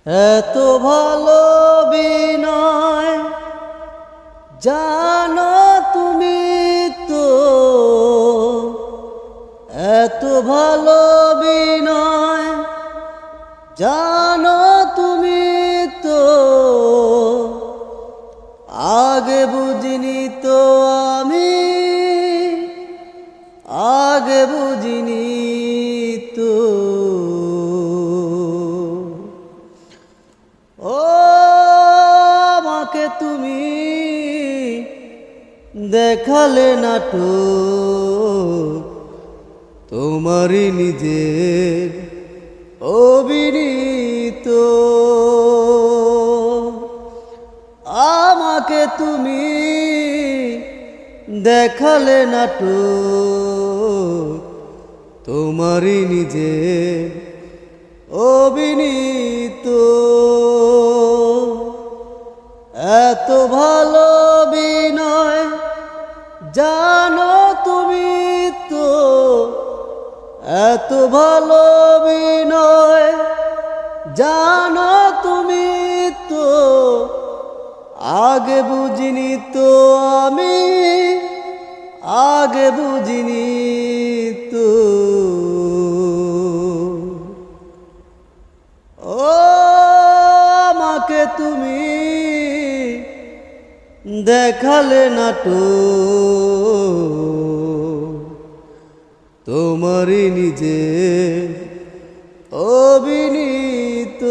এত ভালো বিনয় জানো তুমি তো, এত ভালো বিনয় জানো তুমি তো, আগে বুঝিনি তো আমি, আগে বুঝিনি তো। ও আমাকে তুমি দেখালে নাটক, তোমারই নিজের অভিনীত। আমাকে তুমি দেখালে নাটক, তোমারই নিজের অভিনীত। এত ভালো বিনয় জানো তুমি তো, এত ভালো বিনয় জানো তুমি তো, আগে বুঝিনি তো আমি, আগে বুঝিনি তো। ও আমাকে তুমি দেখালে নাটক, তোমারই নিজে অভিনীত।